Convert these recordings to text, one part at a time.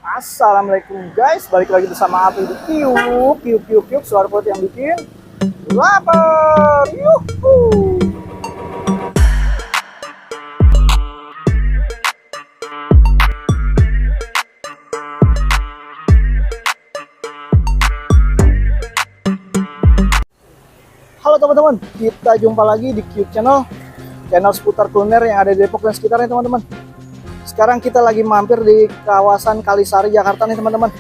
Assalamualaikum guys, balik lagi bersama aku di Kiuk, suara perut yang bikin lapar. Yuhu. Halo teman-teman, kita jumpa lagi di Kiuk channel seputar kuliner yang ada di Depok dan sekitarnya teman-teman. Sekarang kita lagi mampir di kawasan Kalisari, Jakarta nih teman-teman.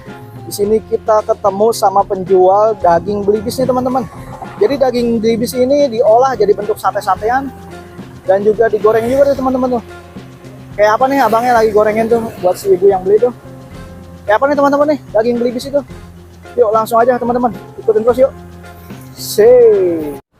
Di sini kita ketemu sama penjual daging belibis nih teman-teman. Jadi daging belibis ini diolah jadi bentuk sate-satean dan juga digoreng juga nih teman-teman tuh. Kayak apa nih abangnya lagi gorengin tuh buat si ibu yang beli tuh. Kayak apa nih teman-teman nih daging belibis itu. Yuk langsung aja teman-teman, ikutin terus yuk.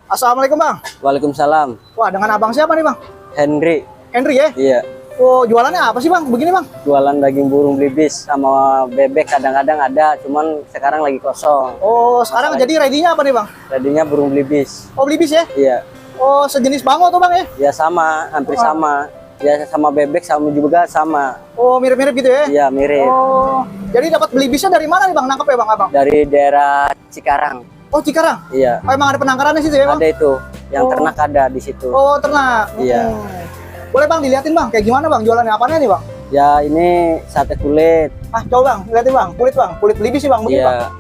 Assalamualaikum bang. Waalaikumsalam. Wah, dengan abang siapa nih bang? Henry ya? iya. Oh, jualannya apa sih bang? Begini bang? Jualan daging burung belibis sama bebek kadang-kadang ada, cuman sekarang lagi kosong. Oh, sekarang jadi ready-nya apa nih bang? Ready-nya burung belibis. Oh, belibis ya? Iya. Oh, sejenis bango tuh bang ya? Ya sama, hampir sama. Ya sama bebek sama juga sama. Oh, mirip-mirip gitu ya? Iya, mirip. Oh, jadi dapat belibisnya dari mana nih bang? Nangkep ya bang abang? Dari daerah Cikarang. Oh, Cikarang? Iya. Oh, emang ada penangkarannya sih ya bang? Ada itu, yang ternak ada di situ. Oh, ternak? Iya. Boleh bang diliatin bang, kayak gimana bang jualannya, apanya nih bang? Ya ini sate kulit. Ah, coba bang, liatin bang, kulit belibis sih bang, begini Iya, bang?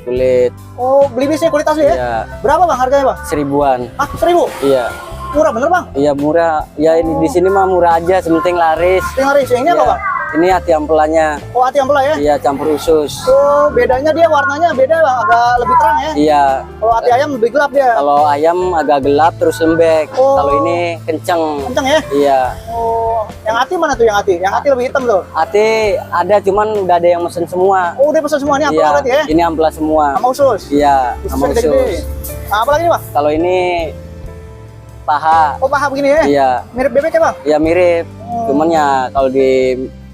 kulit. Oh, belibisnya kulit asli ya? Iya. Berapa bang harganya bang? 1000-an. Ah, 1000? Iya. Murah bener bang? Iya murah. Ya ini di sini mah murah aja, sementing laris. Yang laris, yang ini apa Iya. bang? Ini hati ampelanya. Oh, hati ampela ya? Iya, campur usus. Oh, bedanya dia warnanya beda bang, agak lebih terang ya? Iya. Kalau hati ayam lebih gelap dia? Kalau ayam agak gelap terus lembek. Oh. Kalau ini kenceng. Kenceng ya? Iya. Oh, yang hati mana tuh yang hati? Yang hati lebih hitam tuh? Hati ada, cuman udah ada yang mesen semua. Oh, udah pesan semua, ini ampela Iya. berarti ya? Ini ampela semua. Sama usus? Iya, sama Ususnya gede-gede. usus. Nah, apa lagi nih bang? Kalau ini paha. Oh, paha begini ya? Iya. Mirip bebek ya bang? Iya mirip. Cuman ya kalau di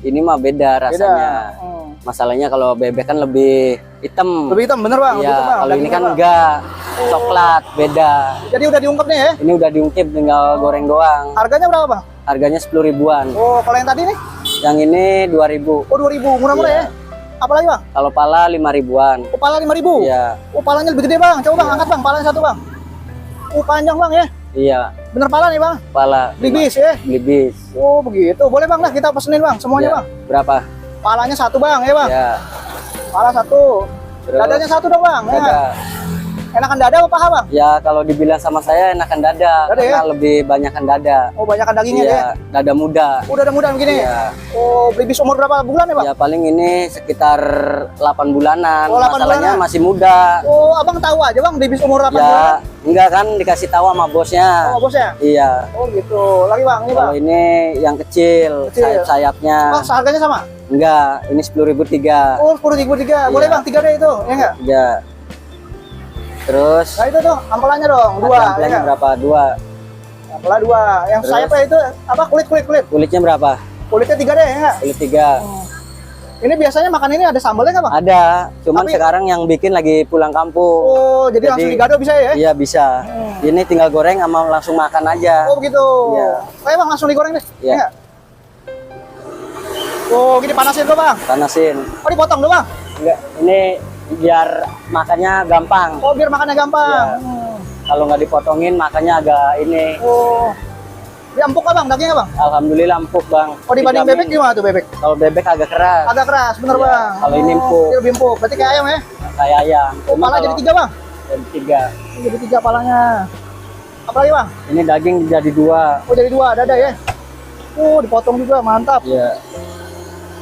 ini mah beda rasanya. Masalahnya kalau bebek kan lebih hitam. Lebih hitam bener bang? Iya, Lebih hitam, bang. kalau ini Dagingnya, kan bang. enggak. Coklat, beda. Jadi udah diungkep nih ya? Ini udah diungkep, tinggal goreng doang. Harganya berapa bang? Harganya 10 ribuan. Oh, kalau yang tadi nih? Yang ini 2000. Oh, 2000, murah-murah Iya. ya? Apa lagi bang? Kalau pala 5 ribuan. Oh, pala 5000? Iya. Oh, palanya lebih gede bang. Coba bang, angkat bang, palanya satu bang. Oh, panjang bang ya? Iya. Bener pala nih bang? Pala. Belibis ya? Belibis. Oh, begitu. Boleh bang lah, kita pesenin bang, semuanya Iya. bang. Berapa? Palanya satu bang, ya bang? Ya. Pala satu. Terus? Dadanya satu dong bang. Ya. Dada. Enakan dada apa paha bang? Ya kalau dibilang sama saya enakan dada. Dada ya? Karena lebih banyakan dada. Oh, banyakan dagingnya Iya, ya? dada muda. Udah ada muda begini? Iya. Oh, belibis umur berapa bulan ya bang? Ya paling ini sekitar 8 bulanan. 8 Masalahnya bulanan? masih muda. Oh, abang tahu aja bang, belibis umur 8 Ya, bulan? enggak kan dikasih tahu sama bosnya. Oh, bosnya? Iya. Oh gitu. Lagi bang, ini bang. Kalau ini yang kecil, Kecil. sayap-sayapnya. Oh, harganya sama? Enggak, ini 10.000 3. Oh, 10.003. Boleh Iya. bang, 3 deh itu, ya enggak? Tiga. Terus Nah itu tuh, ampelannya dong, 2, ya ampelannya enggak? berapa? 2. Ampela 2. Yang Terus? sayapnya itu apa? Kulit. Kulitnya berapa? Kulitnya 3 deh, ya enggak? Kulit 3. Ini biasanya makan ini ada sambalnya nggak bang? Ada, cuman Tapi- sekarang yang bikin lagi pulang kampung. Oh, jadi langsung digado bisa ya? Iya bisa. Ini tinggal goreng sama langsung makan aja. Oh begitu. Iya. Oke bang, langsung digoreng deh. Iya. Ya nggak? Oh, gini panasin tuh bang. Panasin. Oh, dipotong tuh bang. Enggak, ini biar makannya gampang. Oh, biar makannya gampang. Iya. Kalau nggak dipotongin makannya agak ini. Oh, dia empuk nggak bang dagingnya bang? Alhamdulillah empuk bang. Oh, dibanding Dijamin. bebek gimana tuh bebek? Kalau bebek agak keras. Agak keras, bener Iya, bang. kalau ini empuk. Dia lebih empuk. Berarti kayak ayam ya? Kayak ayam. Oh, Cuma pala jadi kalau 3 bang. jadi 3. Jadi 3 palanya. Apa lagi bang? Ini daging jadi 2. Oh, jadi 2 dada ya? Oh, dipotong juga, mantap. Iya.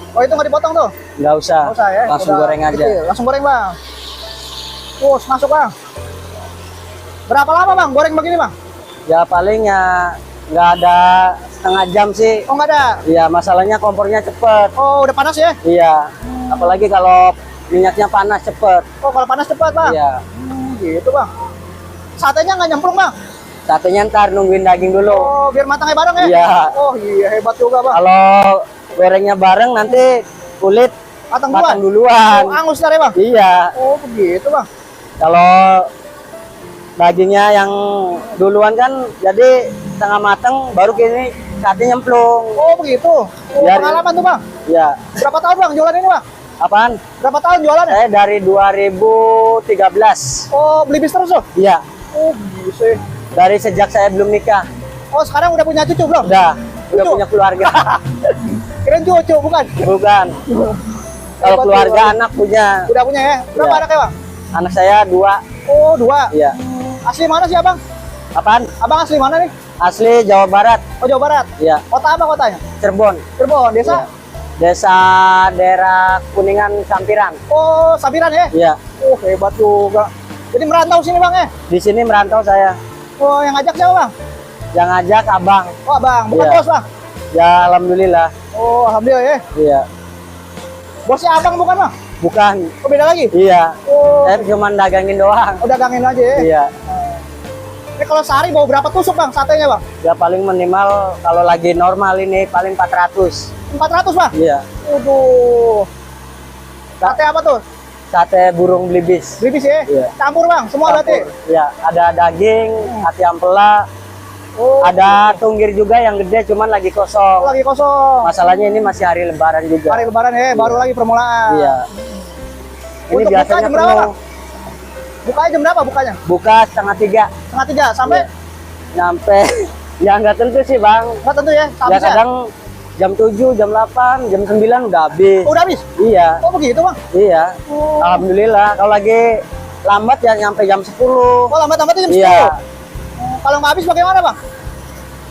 Oh, itu nggak dipotong tuh? Nggak usah. Nggak usah ya? Langsung Udah goreng aja. kecil. Langsung goreng bang. Masuk bang. Berapa lama bang goreng begini bang? Ya paling ya nggak ada setengah jam sih. Oh, nggak ada? Iya, masalahnya kompornya cepet. Oh, udah panas ya? Iya. Apalagi kalau minyaknya panas cepet. Oh, kalau panas cepat bang? Iya. Gitu bang. Satenya nggak nyemplung bang? Satenya ntar nungguin daging dulu. Oh, biar matangnya bareng ya? Iya. Oh iya, hebat juga bang. Kalau gorengnya bareng nanti kulit Matang matang duluan? duluan. Oh, angus ntar ya bang? Iya. Oh, begitu bang. Kalau dagingnya yang duluan kan jadi setengah matang baru kini saatnya nyemplung. Oh, begitu. Oh, Biar- pengalaman tuh bang. Iya. Berapa tahun bang jualan ini bang? Apaan? Berapa tahun jualannya? Saya dari 2013. Oh, Belibis terus loh? Iya. Oh, bisa. Dari sejak saya belum nikah. Oh, sekarang udah punya cucu belum? Udah Cucu? punya keluarga. Keren cucu, bukan? Bukan. Kalau Hebat keluarga tuh. anak punya. Udah punya ya? Berapa Iya. anaknya, Bang? Anak saya 2. Oh, 2. Iya. Asli mana sih, Abang? Apaan? Abang asli mana nih? Asli Jawa Barat. Oh, Jawa Barat. Iya. Kota apa kotanya? Cirebon. Cirebon, desa? Iya. Desa daerah Kuningan Sampiran. Oh, Sampiran ya? Iya. Oh, hebat juga. Jadi merantau sini, Bang ya? Di sini merantau saya. Oh, yang ngajak siapa, Bang? Yang ngajak abang. Oh, Bang, bukan Iya. bos, Bang. Ya alhamdulillah. Oh, alhamdulillah ya. Iya. Bosnya Abang bukan, Bang? Bukan. Oh, beda lagi? Iya. Oh, Saya cuma dagangin doang. udah gangin aja ya. Iya. Ini kalau sehari bawa berapa tusuk, Bang, satenya, Bang? Ya paling minimal kalau lagi normal ini paling 400. 400, Bang? Iya. Waduh. Sate apa tuh? Sate burung belibis. Belibis ya? Iya. Campur, Bang, semua berarti? Iya, ada daging, hati ampela, Oh, ada tunggir juga yang gede cuman lagi kosong. lagi kosong. Masalahnya ini masih hari lebaran juga. Hari lebaran ya, baru lagi permulaan. Iya. Ini Untuk buka biasanya jam berapa, penuh. Bang? Bukanya jam berapa bukanya? Buka setengah 3 Setengah 3 sampai? nyampe. Ya nggak tentu sih bang. Nggak tentu ya, Ya habis ya? kadang jam 7, jam 8, jam 9 udah habis. Oh, udah habis? Iya, Oh, begitu, Bang? iya. Oh, Alhamdulillah. Kalau lagi lambat ya nyampe jam 10. oh lambat-lambatnya jam 10? Iya. Kalau nggak habis bagaimana, Bang?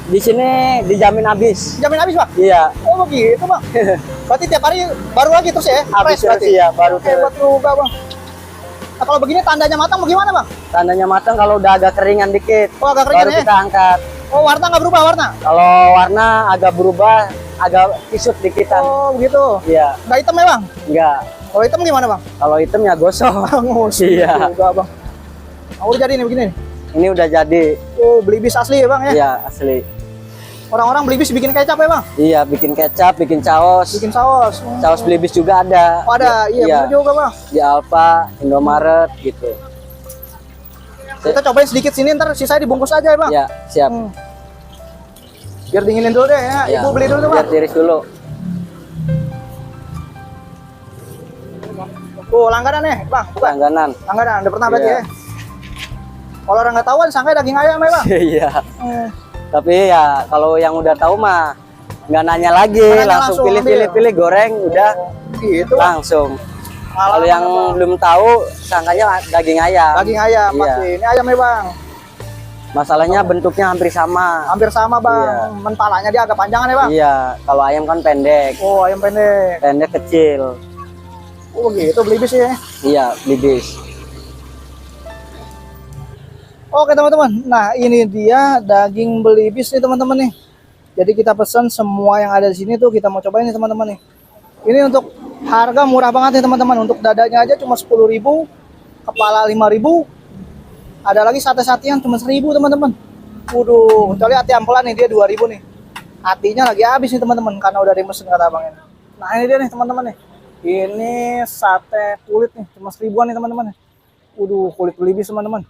Di sini dijamin habis. Jamin habis, Bang? Iya. Oh, begitu, Bang. Berarti tiap hari baru lagi terus ya? Habis Fresh terus berarti? ya, baru Hebat juga, Bang. Nah, kalau begini tandanya matang bagaimana, Bang? tandanya matang kalau udah agak keringan dikit. Oh, agak keringan baru ya? kita angkat. Oh, warna nggak berubah warna? Kalau warna agak berubah, agak kisut dikitan. Oh, begitu. Iya, Nggak hitam ya, Bang? enggak. Kalau hitam gimana, Bang? Kalau hitam ya gosong. Iya. Juga, Bang. Nah, udah jadi nih begini. Ini udah jadi. Oh, belibis asli ya, Bang ya? Iya, asli. Orang-orang belibis bikin kecap ya, Bang? Iya, bikin kecap, bikin saus. Bikin saus. Oh. Saus belibis juga ada. Oh, ada. Iya, bener juga, Bang. Di Alfa, Indomaret gitu. Kita cobain sedikit sini, ntar sisanya dibungkus aja ya, Bang? Ya, siap. Biar dinginin dulu deh ya. Ya, Ibu beli dulu tuh, biar Bang. tiris dulu. Tuh, langganan nih, Bang. Bukan. Langganan. Langganan, udah pernah berarti Iya. ya? Kalau orang nggak tahu kan sangka daging ayam ya, Bang? Iya. Hmm. Tapi ya kalau yang udah tahu mah nggak nanya lagi, Nggak nanya, langsung langsung pilih-pilih goreng udah Gitu, Bang. langsung. Pengalaman, Kalau yang Bang. belum tahu sangkanya daging ayam. Daging ayam Iya. pasti. Ini ayam ya, Bang. Masalahnya bentuknya hampir sama. Hampir sama, Bang. Iya. Mentalanya dia agak panjangan ya, Bang? Iya, kalau ayam kan pendek, Oh, ayam pendek. pendek kecil. Oh, gitu belibis ya. Iya, belibis. Oke, teman-teman. Nah, ini dia daging belibis nih, teman-teman nih. Jadi kita pesan semua yang ada di sini tuh kita mau cobain nih, teman-teman nih. Ini untuk harga murah banget nih, teman-teman. Untuk dadanya aja cuma 10.000, kepala 5.000. Ada lagi sate-satean cuma 1.000, teman-teman. Waduh, kecuali hati ampelan nih dia 2.000 nih. Hatinya lagi habis nih, teman-teman, karena udah dimesin kata abangnya. Nah, ini dia nih, teman-teman nih. Ini sate kulit nih, cuma 1.000-an nih, teman-teman. Waduh, kulit belibis, teman-teman.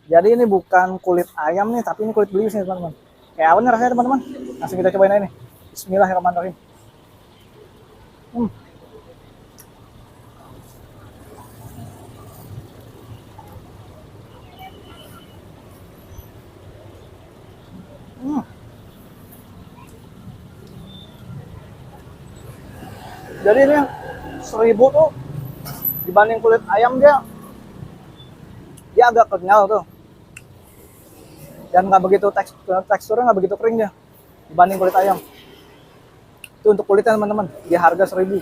Jadi ini bukan kulit ayam nih, tapi ini kulit belibis nih, teman-teman. Kayak apa nih rasanya, teman-teman? Langsung kita cobain aja nih. Bismillahirrahmanirrahim. Jadi ini 1.000 tuh dibanding kulit ayam dia agak kenyal tuh, dan nggak begitu teksturnya nggak begitu kering dia dibanding kulit ayam. Itu untuk kulitnya, teman-teman, di harga 1.000.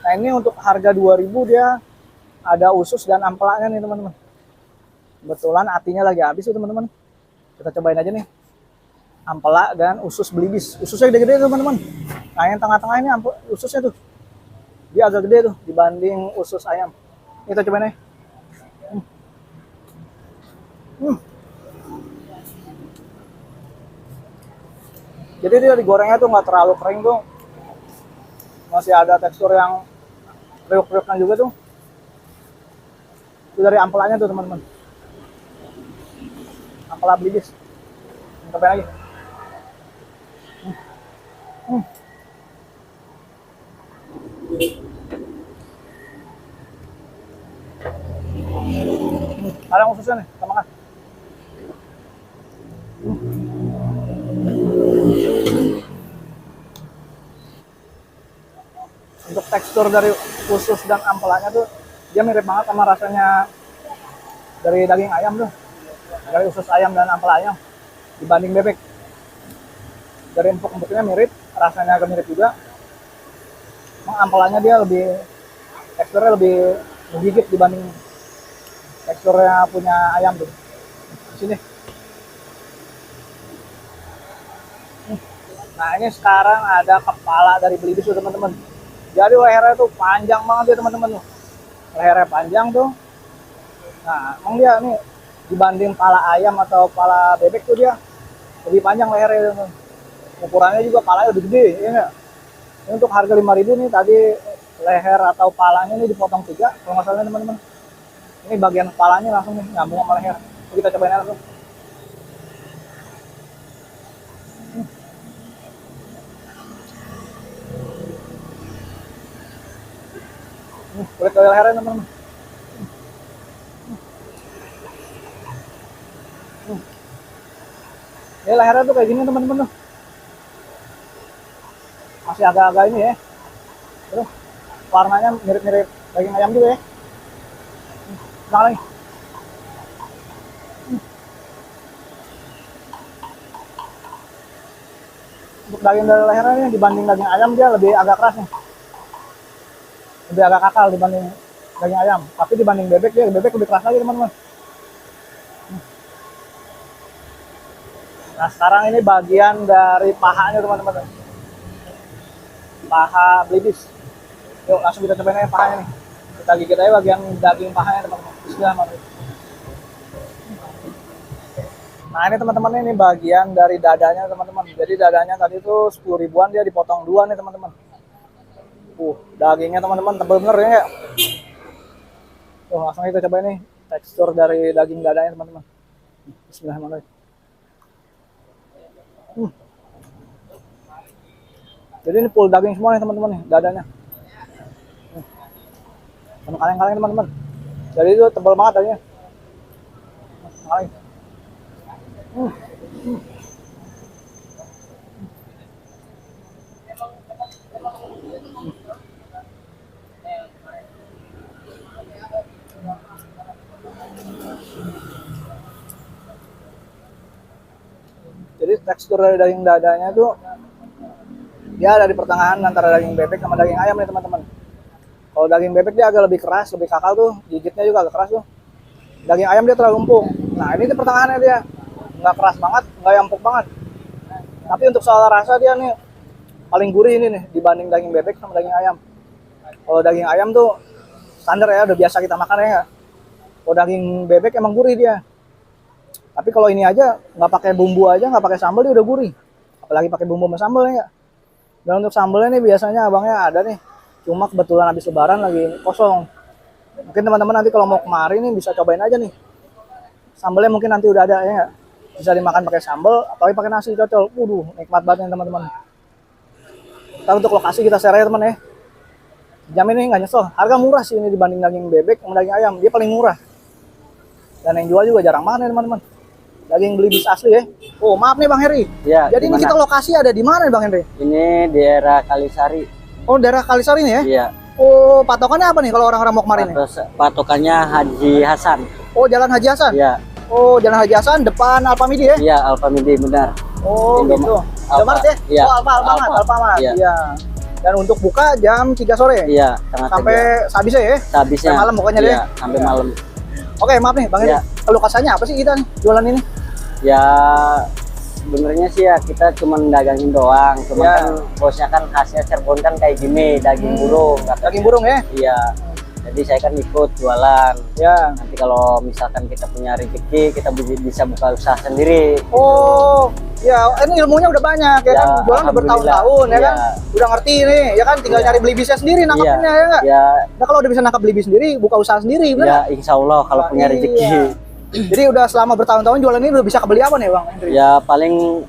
Nah, ini untuk harga 2.000 dia ada usus dan ampelanya nih, teman-teman. Kebetulan hatinya lagi habis tuh, teman-teman. Kita cobain aja nih, ampela dan usus belibis. Ususnya gede-gede, teman-teman. Nah, yang tengah-tengah ini ususnya tuh dia agak gede tuh dibanding usus ayam. Kita cobain aja. Jadi dia digorengnya tuh nggak terlalu kering tuh, masih ada tekstur yang kriuk-kriuknya juga tuh. Itu dari ampelannya tuh, teman-teman. Ampela belibis. Cobain lagi. Ada yang ususnya nih, kita makan. Untuk tekstur dari usus dan ampelanya tuh dia mirip banget sama rasanya dari daging ayam tuh, dari usus ayam dan ampela ayam dibanding bebek. Dari empuk-empuknya mirip, rasanya agak mirip juga. Emang ampelanya dia lebih, teksturnya lebih menggigit dibanding teksturnya punya ayam tuh. Sini. Nah ini sekarang ada kepala dari belibis tuh teman-teman. Jadi lehernya tuh panjang banget ya teman-teman tuh. Lehernya panjang tuh. Nah emang dia nih dibanding pala ayam atau pala bebek tuh dia lebih panjang lehernya teman. Ukurannya juga palanya lebih gede ya enggak? Ini untuk harga 5.000 nih, tadi leher atau palanya nih dipotong 3 kalau nggak salah teman-teman. Ini bagian palanya langsung nih nyambung sama leher. Kita cobain langsung. Kulit dari lehernya teman-teman. Ini lehernya tuh kayak gini teman-teman tuh. Masih agak-agak ini ya. Terus warnanya mirip-mirip daging ayam juga ya. Nah lagi. Untuk daging dari lehernya dibanding daging ayam dia lebih agak keras nih. Lebih agak kakal dibanding daging ayam. Tapi dibanding bebek dia bebek lebih keras lagi teman-teman. Nah sekarang ini bagian dari pahanya teman-teman. Paha belibis. Yuk langsung kita cobain aja pahanya nih. Kita gigit aja bagian daging pahanya teman-teman. Bismillahirrahmanirrahim. Nah ini teman-teman ini bagian dari dadanya teman-teman. Jadi dadanya tadi itu 10 ribuan dia dipotong 2 nih teman-teman. Dagingnya teman-teman tebal bener ya. Tuh langsung kita cobain nih tekstur dari daging dadanya teman-teman. Bismillahirrahmanirrahim. Jadi ini full daging semua nih teman-teman nih dadanya. Sama kaleng-kaleng teman-teman. Jadi itu tebal banget dagingnya. Kaleng. Jadi tekstur dari daging dadanya tuh dia ada di pertengahan antara daging bebek sama daging ayam nih teman-teman. Kalau daging bebek dia agak lebih keras, lebih kakal tuh, gigitnya juga agak keras tuh. Daging ayam dia terlalu empuk. Nah ini di pertengahannya dia nggak keras banget, nggak empuk banget. Tapi untuk soal rasa dia nih paling gurih ini nih dibanding daging bebek sama daging ayam. Kalau daging ayam tuh standar ya, udah biasa kita makan ya. Kalau daging bebek emang gurih dia. Tapi kalau ini aja nggak pakai bumbu aja, nggak pakai sambal dia udah gurih. Apalagi pakai bumbu sama sambal ya. Dan untuk sambalnya nih biasanya abangnya ada nih. Cuma kebetulan habis lebaran lagi kosong. Mungkin teman-teman nanti kalau mau kemari nih bisa cobain aja nih. Sambalnya mungkin nanti udah ada ya. Bisa dimakan pakai sambal atau pakai nasi cocol. Nikmat banget nih teman-teman. Ntar untuk lokasi kita share ya teman ya. Jamin ini nggak nyesel. Harga murah sih ini dibanding daging bebek sama daging ayam. Dia paling murah. Dan yang jual juga jarang banget nih teman-teman. Daging belibis asli ya. Oh maaf nih Bang Heri. Ya, jadi ini kita lokasi ada di mana nih Bang Heri? Ini daerah Kalisari. Oh daerah Kalisari nih ya? Iya. Oh patokannya apa nih kalau orang-orang mau kemarin nih? Patokannya Haji Hasan. Oh Jalan Haji Hasan? Iya. Oh Jalan Haji Hasan depan Alfamidi ya? Iya Alfamidi benar. Oh gitu. Alfamart ya? Iya. Oh Alfamart. Iya. Iya. Dan untuk buka jam 3 sore? Iya. Sampai sehabisnya ya? Sehabisnya. Sampai malam pokoknya deh. Iya, sampai malam. Oke maaf nih Bang Heri. Kalau kasarnya apa sih kita nih jualan ini? Ya sebenarnya sih ya kita cuma dagangin doang. Cuma kan bosnya kan khasnya Cirebon kan kayak gini, daging burung. Daging burung ya? Iya. Jadi saya kan ikut jualan. Ya. Nanti kalau misalkan kita punya rezeki, kita bisa buka usaha sendiri. Oh, ya ini ilmunya udah banyak ya, kan? Jualan udah bertahun-tahun ya kan? Udah ngerti nih, ya kan? Tinggal nyari belibisnya sendiri, nangkapinnya ya nggak? Ya. Nah kalau udah bisa nangkap belibis sendiri, buka usaha sendiri, bener? Ya, insya Allah kalau punya rezeki. Jadi udah selama bertahun-tahun jualan ini udah bisa kebeli apa nih Bang Hendri? Ya paling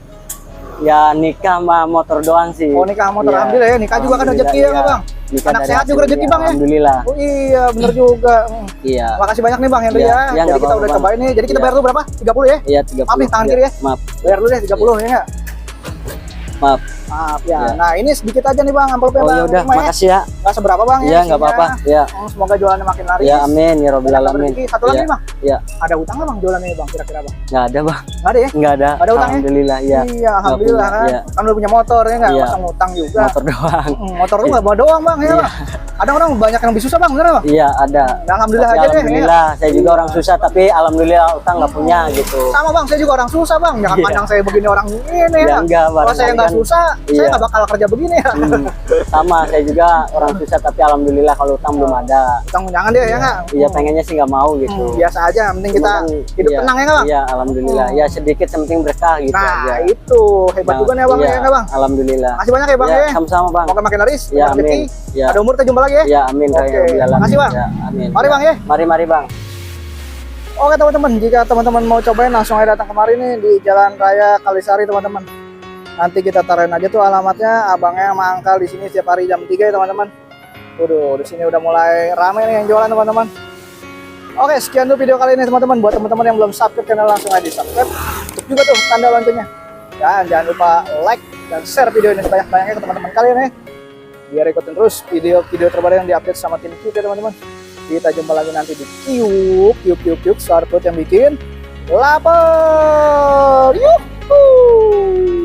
ya nikah sama motor doang sih. Oh nikah motor, ya. Alhamdulillah ya, nikah juga kan rezeki ya Bang? Nikah anak sehat juga rezeki Bang ya? Alhamdulillah. Oh iya bener juga. Iya. Makasih banyak nih Bang Henry Iya, ya. iya, Jadi nggak kita udah apa-apa, cobain nih. Jadi kita Iya. bayar dulu berapa? 30 ya? Iya 30. Maaf nih, tangan kiri ya. Maaf. Bayar dulu deh 30 ya enggak? Maaf. Maaf ya. Iya. Nah, ini sedikit aja nih Bang amplopnya Oh Bang. ya udah, Terima ya. makasih ya. Nggak seberapa Bang ya. Iya, nggak isinya. apa-apa. Iya. Semoga jualannya makin laris. Ya amin ya robbal Banyak alamin. rezeki. Satu lagi Iya. nih Bang. Iya. Ada utang nggak Bang jualan ini Bang kira-kira Bang? Nggak ada bang. Nggak ada ya? Nggak ada. Nggak ada utang ya? Alhamdulillah ya. Iya, alhamdulillah punya, kan. iya. Kan udah punya motor ya nggak? Iya. Masa ngutang juga. Motor doang. Motor lu nggak bawa doang Bang ya Iya. Bang? Ada orang banyak yang lebih susah Bang, bener Bang? Iya ada. Nah, alhamdulillah Tapi aja deh. Ya. alhamdulillah, saya juga orang susah tapi alhamdulillah utang nggak punya gitu. Sama Bang, saya juga orang susah Bang. Jangan Iya. pandang saya begini orang ini Ya ya. enggak, Kalau saya barangkali nggak kan- susah, saya Iya. nggak bakal kerja begini ya. Sama, saya juga orang susah tapi alhamdulillah kalau utang belum ada. Utang jangan deh ya nggak? Iya pengennya sih nggak mau gitu. Biasa aja, yang penting kita Cuma kan, hidup iya, tenang ya nggak Bang? Iya alhamdulillah. Ya sedikit yang penting berkah gitu Nah aja. itu hebat juga nih Bang iya, ya nggak Bang? Alhamdulillah. Makasih banyak ya Bang Ya, ya. sama-sama bang. Semoga makin laris, Ya makin rezeki. amin. Ya. Ada umur kita jumpa lagi ya. Ya amin. Oke, Alhamdulillah. makasih, Bang. Ya, amin. Mari, Bang, ya. Mari bang. Oke teman-teman, jika teman-teman mau cobain langsung aja datang kemari nih di Jalan Raya Kalisari teman-teman. Nanti kita taruhin aja tuh alamatnya, abangnya mangkal di sini setiap hari jam 3 ya teman-teman. Waduh, di sini udah mulai ramai nih yang jualan teman-teman. Oke, sekian dulu video kali ini teman-teman. Buat teman-teman yang belum subscribe channel langsung aja di subscribe. Cek juga tuh tanda loncengnya. Dan jangan lupa like dan share video ini sebanyak-banyaknya ke teman-teman kalian ya. Biar ikutin terus video-video terbaru yang diupdate sama tim kita teman-teman. Kita jumpa lagi nanti di Kiuk suara perut yang bikin lapar. Yuhuu.